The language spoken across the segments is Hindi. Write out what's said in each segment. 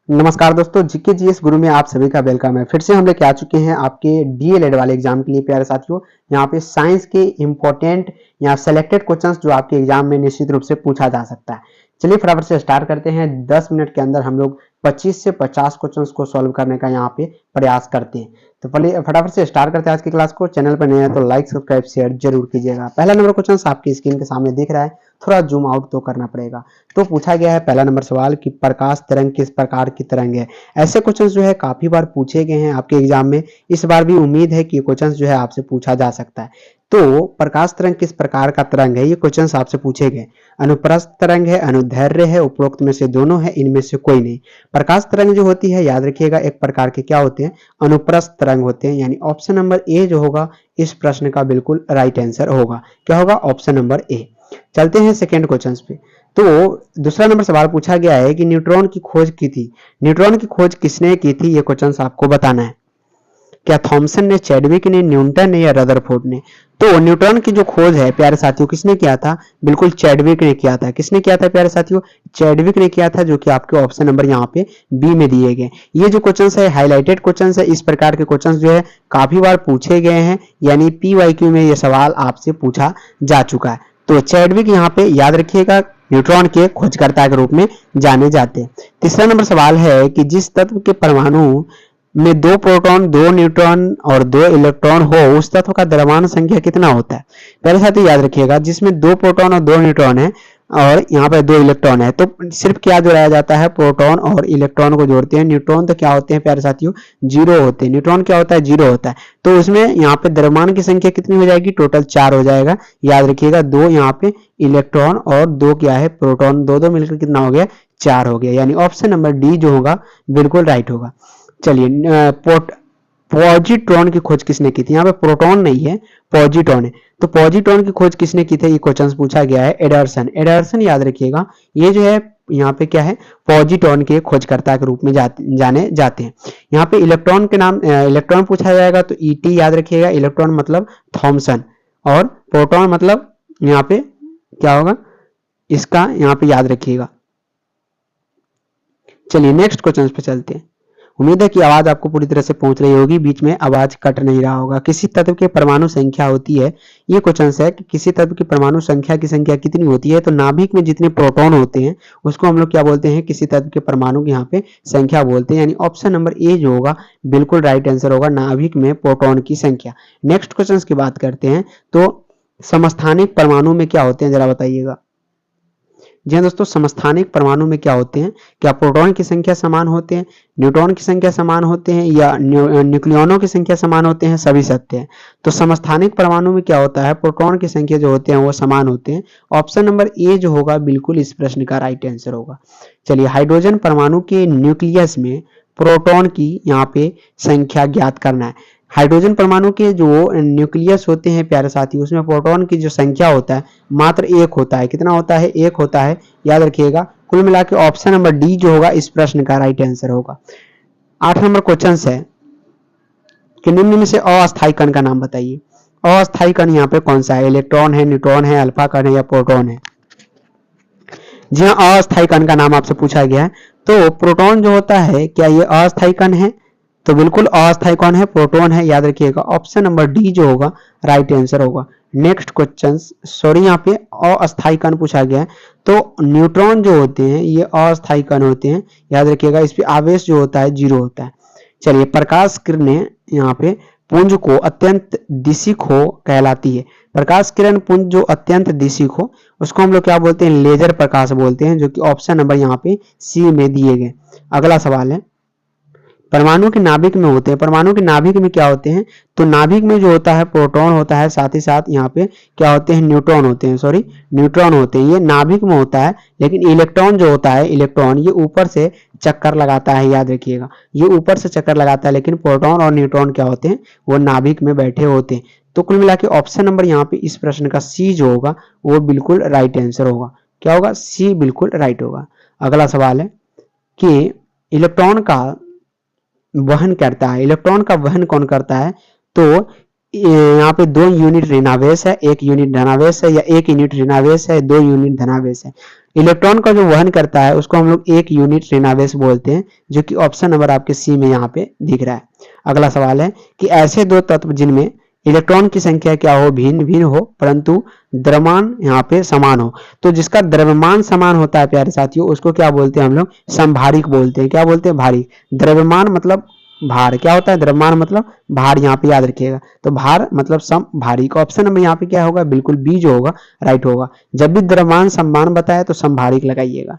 नमस्कार दोस्तों, जीके जीएस गुरु में आप सभी का वेलकम है। फिर से हम लेके आ चुके हैं आपके डीएलएड वाले एग्जाम के लिए प्यारे साथियों। यहाँ पे साइंस के इंपॉर्टेंट या सेलेक्टेड क्वेश्चंस जो आपके एग्जाम में निश्चित रूप से पूछा जा सकता है। चलिए फटाफट से स्टार्ट करते हैं। 10 मिनट के अंदर हम लोग 25 से 50 क्वेश्चंस को सॉल्व करने का यहाँ पे प्रयास करते हैं। तो पहले फटाफट से स्टार्ट करते हैं आज की क्लास को। चैनल पर नए हैं तो लाइक सब्सक्राइब शेयर जरूर कीजिएगा। पहला नंबर क्वेश्चन आपकी स्क्रीन के सामने दिख रहा है, थोड़ा जूम आउट तो करना पड़ेगा। तो पूछा गया है पहला नंबर सवाल कि प्रकाश तरंग किस प्रकार की तरंग है। ऐसे क्वेश्चन जो है काफी बार पूछे गए हैं आपके एग्जाम में। इस बार भी उम्मीद है कि ये क्वेश्चन जो है आपसे पूछा जा सकता है। तो प्रकाश तरंग किस प्रकार का तरंग है, ये क्वेश्चन आपसे पूछे गए। अनुप्रस्थ तरंग है, अनुदैर्घ्य है, उपरोक्त में से दोनों है, इनमें से कोई नहीं। प्रकाश तरंग जो होती है याद रखिएगा एक प्रकार के क्या होते हैं, अनुप्रस्थ तरंग होते हैं। यानी ऑप्शन नंबर ए जो होगा इस प्रश्न का बिल्कुल राइट आंसर होगा। क्या होगा, ऑप्शन नंबर ए। चलते हैं सेकेंड क्वेश्चन पे। तो दूसरा नंबर सवाल पूछा गया है कि न्यूट्रॉन की खोज की थी। न्यूट्रॉन की खोज किसने की थी, ये क्वेश्चन आपको बताना है। क्या थॉमसन ने, चैडविक ने, न्यूटन ने या रदरफोर्ड ने। तो न्यूट्रॉन की जो खोज है प्यारे साथियों किसने किया था, बिल्कुल चैडविक ने किया था। किसने किया था प्यारे साथियों, चैडविक ने किया था, जो कि आपके ऑप्शन नंबर यहाँ पे बी में दिए गए। ये जो क्वेश्चन है हाईलाइटेड क्वेश्चन है। इस प्रकार के क्वेश्चन जो है काफी बार पूछे गए हैं, यानी PYQ में ये सवाल आपसे पूछा जा चुका है। तो चैडविक यहाँ पे याद रखिएगा न्यूट्रॉन के खोजकर्ता के रूप में जाने जाते हैं। तीसरा नंबर सवाल है कि जिस तत्व के परमाणु में 2 प्रोटॉन, 2 न्यूट्रॉन और 2 इलेक्ट्रॉन हो उस तत्व का द्रव्यमान संख्या कितना होता है। पहले साथ ही याद रखिएगा जिसमें 2 प्रोटॉन और 2 न्यूट्रॉन है और यहाँ पे 2 इलेक्ट्रॉन है, तो सिर्फ क्या जोड़ाया जाता है, प्रोटॉन और इलेक्ट्रॉन को जोड़ते हैं। न्यूट्रॉन तो क्या होते हैं प्यारे साथियों, 0 होते हैं। न्यूट्रॉन क्या होता है, 0 होता है। तो उसमें यहाँ पे द्रव्यमान की संख्या कितनी हो जाएगी, टोटल 4 हो जाएगा। याद रखिएगा 2 यहाँ पे इलेक्ट्रॉन और 2 क्या है, प्रोटॉन, दो मिलकर कितना हो गया, 4 हो गया। यानी ऑप्शन नंबर डी जो होगा बिल्कुल राइट होगा। चलिए पॉजिट्रॉन की खोज किसने की थी। यहाँ पे प्रोटॉन नहीं है, पॉजिट्रॉन है। तो पॉजिट्रॉन की खोज किसने की थी, ये क्वेश्चन पूछा गया है। एडरसन, एडरसन याद रखिएगा ये जो है यहाँ पे क्या है, पॉजिट्रॉन के खोजकर्ता के रूप में जाने जाते हैं। यहाँ पे इलेक्ट्रॉन के नाम, इलेक्ट्रॉन पूछा जाएगा तो ET याद रखिएगा। इलेक्ट्रॉन मतलब थॉमसन और प्रोटॉन मतलब यहाँ पे क्या होगा, इसका यहाँ पे याद रखिएगा। चलिए नेक्स्ट क्वेश्चन पे चलते हैं। उम्मीद है कि आवाज आपको पूरी तरह से पहुंच रही होगी, बीच में आवाज कट नहीं रहा होगा। किसी तत्व के परमाणु संख्या होती है, ये क्वेश्चन है कि किसी तत्व की परमाणु संख्या की संख्या कितनी होती है। तो नाभिक में जितने प्रोटॉन होते हैं उसको हम लोग क्या बोलते हैं, किसी तत्व के परमाणु की यहाँ पे संख्या बोलते हैं। यानी ऑप्शन नंबर ए जो होगा बिल्कुल राइट आंसर होगा, नाभिक में प्रोटॉन की संख्या। नेक्स्ट क्वेश्चन की बात करते हैं। तो समस्थानिक परमाणु में क्या होते हैं जरा बताइएगा। जी हाँ दोस्तों, समस्थानिक परमाणु में क्या होते हैं, क्या प्रोटॉन की संख्या समान होते हैं, न्यूट्रॉन की संख्या समान होते हैं या न्यूक्लियनों की संख्या समान होते हैं, सभी सत्य है। तो समस्थानिक परमाणु में क्या होता है, प्रोटॉन की संख्या जो होते हैं वो समान होते हैं। ऑप्शन नंबर ए जो होगा बिल्कुल इस प्रश्न का राइट आंसर होगा। चलिए हाइड्रोजन परमाणु के न्यूक्लियस में प्रोटॉन की यहाँ पे संख्या ज्ञात करना है। हाइड्रोजन परमाणु के जो न्यूक्लियस होते हैं प्यारे साथी, उसमें प्रोटॉन की जो संख्या होता है मात्र 1 होता है। कितना होता है, 1 होता है। याद रखिएगा कुल मिला के ऑप्शन नंबर डी जो होगा इस प्रश्न का राइट आंसर होगा। 8 नंबर क्वेश्चन है कि निम्न में से अस्थायी कण का नाम बताइए। अस्थायी कण यहाँ पे कौन सा है, इलेक्ट्रॉन है, न्यूट्रॉन है, अल्फा कण है या प्रोटॉन है। जी हाँ, अस्थायी कण का नाम आपसे पूछा गया है। तो प्रोटॉन जो होता है क्या ये अस्थायी कण है, तो बिल्कुल अस्थायी कौन है, प्रोटॉन है। याद रखिएगा ऑप्शन नंबर डी जो होगा राइट आंसर होगा। नेक्स्ट क्वेश्चन, सॉरी यहाँ पे अस्थायी कण पूछा गया है। तो न्यूट्रॉन जो होते हैं ये अस्थायी कण होते हैं। याद रखिएगा इस पे आवेश जो होता है 0 होता है। चलिए प्रकाश किरणें यहाँ पे पुंज को अत्यंत दिशिक हो कहलाती है। प्रकाश किरण पुंज जो अत्यंत दिशिक हो उसको हम लोग क्या बोलते हैं, लेजर प्रकाश बोलते हैं, जो कि ऑप्शन नंबर यहाँ पे सी में दिए गए। अगला सवाल है, परमाणु के नाभिक में होते हैं। परमाणु के नाभिक में क्या होते हैं, तो नाभिक में जो होता है प्रोटॉन होता है, साथ ही साथ यहाँ पे क्या होते हैं, न्यूट्रॉन होते हैं, सॉरी न्यूट्रॉन होते हैं। ये नाभिक में होता है, लेकिन इलेक्ट्रॉन जो होता है, इलेक्ट्रॉन ये ऊपर से चक्कर लगाता है। याद रखिएगा ये ऊपर से चक्कर लगाता है, लेकिन प्रोटॉन और न्यूट्रॉन क्या होते हैं, वो नाभिक में बैठे होते हैं। तो कुल मिला के ऑप्शन नंबर यहाँ पे इस प्रश्न का सी जो होगा वो बिल्कुल राइट आंसर होगा। क्या होगा, सी बिल्कुल राइट होगा। अगला सवाल है कि इलेक्ट्रॉन का वहन करता है। इलेक्ट्रॉन का वहन कौन करता है, तो यहाँ पे 2 यूनिट ऋणावेश है, 1 यूनिट धनावेश है, या 1 यूनिट ऋणावेश है, 2 यूनिट धनावेश है। इलेक्ट्रॉन का जो वहन करता है उसको हम लोग 1 यूनिट ऋणावेश बोलते हैं, जो कि ऑप्शन नंबर आपके सी में यहाँ पे दिख रहा है। अगला सवाल है कि ऐसे दो तत्व जिनमें इलेक्ट्रॉन की संख्या क्या हो, भिन्न भिन्न हो, परंतु द्रव्यमान यहाँ पे समान हो। तो जिसका द्रव्यमान समान होता है प्यारे साथियों, उसको क्या बोलते हैं हम लोग, समभारिक बोलते हैं। क्या बोलते हैं, भारिक। द्रव्यमान मतलब भार, क्या होता है, द्रव्यमान मतलब भार, यहाँ पे याद रखिएगा। तो भार मतलब समभारिक। ऑप्शन नंबर यहाँ पे क्या होगा, बिल्कुल बी जो होगा राइट होगा। जब भी द्रव्यमान समान बताए तो समभारिक लगाइएगा।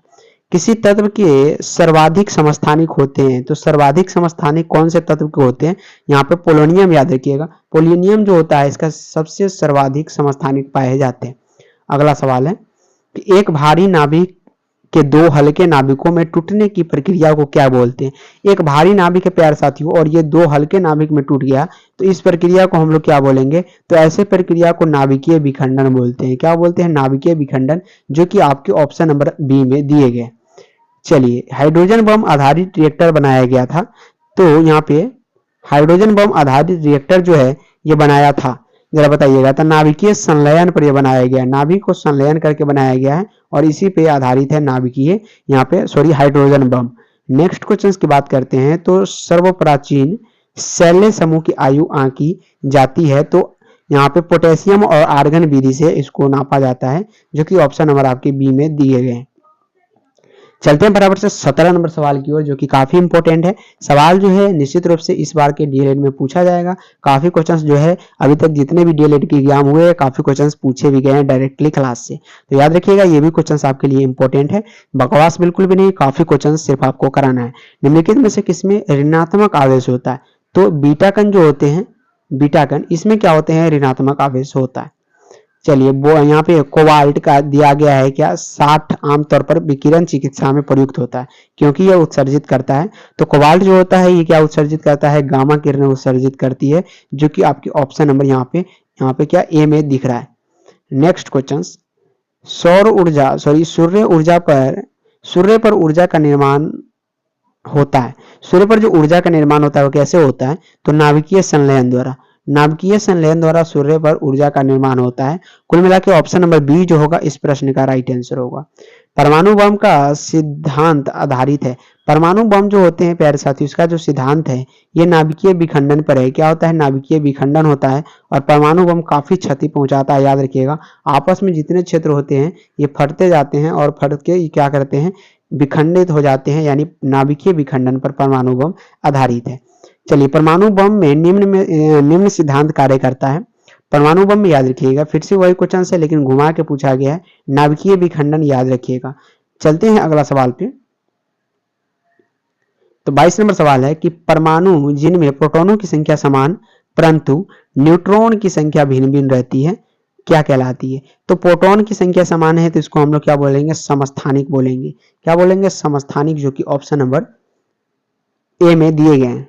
किसी तत्व के सर्वाधिक समस्थानिक होते हैं, तो सर्वाधिक समस्थानिक कौन से तत्व के होते हैं, यहाँ पे पोलोनियम याद रखिएगा। पोलोनियम जो होता है इसका सबसे सर्वाधिक समस्थानिक पाए जाते हैं। अगला सवाल है कि एक भारी नाभिक के दो हल्के नाभिकों में टूटने की प्रक्रिया को क्या बोलते हैं। एक भारी नाभिक है प्यारे साथियों और ये 2 हल्के नाभिक में टूट गया, तो इस प्रक्रिया को हम लोग क्या बोलेंगे, तो ऐसे प्रक्रिया को नाभिकीय विखंडन बोलते हैं। क्या बोलते हैं, नाभिकीय विखंडन, जो कि आपके ऑप्शन नंबर बी में दिए गए। चलिए, हाइड्रोजन बम आधारित रिएक्टर बनाया गया था, तो यहाँ पे हाइड्रोजन बम आधारित रिएक्टर जो है ये बनाया था, जरा बताइएगा। तो नाभिकीय संलयन पर यह बनाया गया, नाभिक को संलयन करके बनाया गया है और इसी पे आधारित है नाभिकीय यहाँ पे हाइड्रोजन बम। नेक्स्ट क्वेश्चन की बात करते हैं, तो सर्वप्राचीन शैल्य समूह की आयु आंकी जाती है, तो यहाँ पे पोटेशियम और आर्गन विधि से इसको नापा जाता है, जो कि ऑप्शन नंबर आपके बी में दिए गए। चलते हैं बराबर से 17 नंबर सवाल की ओर, जो कि काफी इंपॉर्टेंट है। सवाल जो है निश्चित रूप से इस बार के डीएलएड में पूछा जाएगा। काफी क्वेश्चंस जो है अभी तक जितने भी डीएलएड के एग्जाम हुए हैं, काफी क्वेश्चंस पूछे भी गए हैं डायरेक्टली क्लास से, तो याद रखिएगा ये भी क्वेश्चंस आपके लिए इंपॉर्टेंट है। बकवास बिल्कुल भी नहीं, काफी क्वेश्चन सिर्फ आपको कराना है। निम्नलिखित में से किसमें ऋणात्मक आवेश होता है, तो बीटा कण जो होते हैं, बीटा कण इसमें क्या होते हैं, ऋणात्मक आवेश होता है। चलिए, वो यहाँ पे कोबाल्ट का दिया गया है क्या, 60 आमतौर पर विकिरण चिकित्सा में प्रयुक्त होता है, क्योंकि यह उत्सर्जित करता है। तो कोबाल्ट जो होता है ये क्या उत्सर्जित करता है, गामा किरणें उत्सर्जित करती है, जो कि आपकी ऑप्शन नंबर यहाँ पे क्या ए में दिख रहा है। नेक्स्ट क्वेश्चन, सूर्य पर ऊर्जा का निर्माण होता है। सूर्य पर जो ऊर्जा का निर्माण होता है वो कैसे होता है, तो नाभिकीय संलयन द्वारा। नाभिकीय संलयन द्वारा सूर्य पर ऊर्जा का निर्माण होता है। कुल मिला के ऑप्शन नंबर बी जो होगा इस प्रश्न का राइट आंसर होगा। परमाणु बम का सिद्धांत आधारित है। परमाणु बम जो होते हैं प्यारे साथियों, इसका जो सिद्धांत है ये नाभिकीय विखंडन पर है। क्या होता है, नाभिकीय विखंडन होता है, और परमाणु बम काफी क्षति पहुंचाता है। याद रखिएगा, आपस में जितने क्षेत्र होते हैं ये फटते जाते हैं और फट के क्या करते हैं, विखंडित हो जाते हैं, यानी नाभिकीय विखंडन पर परमाणु बम आधारित है। चलिए, परमाणु बम में निम्न सिद्धांत कार्य करता है। परमाणु बम में याद रखिएगा, फिर से वही क्वेश्चन है लेकिन घुमा के पूछा गया है, नाभिकीय विखंडन याद रखिएगा। चलते हैं अगला सवाल पे। तो 22 नंबर सवाल है कि परमाणु जिनमें प्रोटॉनों की संख्या समान परंतु न्यूट्रॉन की संख्या भिन्न भिन्न रहती है क्या कहलाती है। तो प्रोटॉन की संख्या समान है तो इसको हम लोग क्या बोलेंगे, समस्थानिक बोलेंगे। क्या बोलेंगे, समस्थानिक, जो कि ऑप्शन नंबर ए में दिए गए हैं।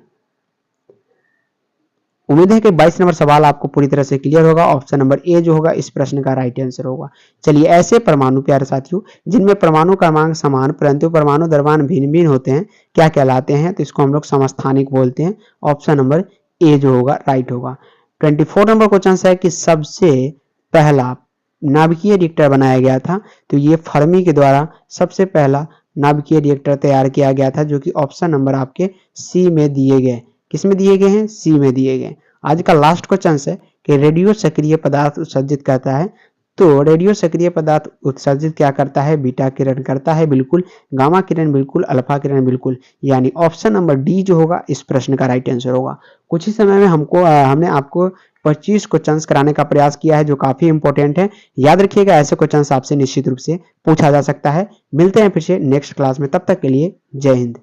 उम्मीद है कि 22 नंबर सवाल आपको पूरी तरह से क्लियर होगा। ऑप्शन नंबर ए जो होगा इस प्रश्न का राइट आंसर होगा। चलिए, ऐसे परमाणु प्यारे साथियों जिनमें परमाणु क्रमांक समान परंतु परमाणु द्रव्यमान भिन्न भिन्न होते हैं क्या कहलाते हैं, तो इसको हम लोग समस्थानिक बोलते हैं। ऑप्शन नंबर ए जो होगा राइट होगा। 24 नंबर क्वेश्चन है कि सबसे पहला नाभिकीय रिएक्टर बनाया गया था, तो ये फर्मी के द्वारा सबसे पहला नाभिकीय रिएक्टर तैयार किया गया था, जो कि ऑप्शन नंबर आपके सी में दिए गए। किस में दिए गए हैं, सी में दिए गए। आज का लास्ट क्वेश्चन है कि रेडियो सक्रिय पदार्थ उत्सर्जित करता है, तो रेडियो सक्रिय पदार्थ उत्सर्जित क्या करता है, बीटा किरण करता है बिल्कुल, गामा किरण बिल्कुल, अल्फा किरण बिल्कुल, यानी ऑप्शन नंबर डी जो होगा इस प्रश्न का राइट आंसर होगा। कुछ ही समय में हमने आपको 25 क्वेश्चंस कराने का प्रयास किया है, जो काफी इंपॉर्टेंट है। याद रखिएगा, ऐसे क्वेश्चंस आपसे निश्चित रूप से पूछा जा सकता है। मिलते हैं फिर से नेक्स्ट क्लास में, तब तक के लिए जय हिंद।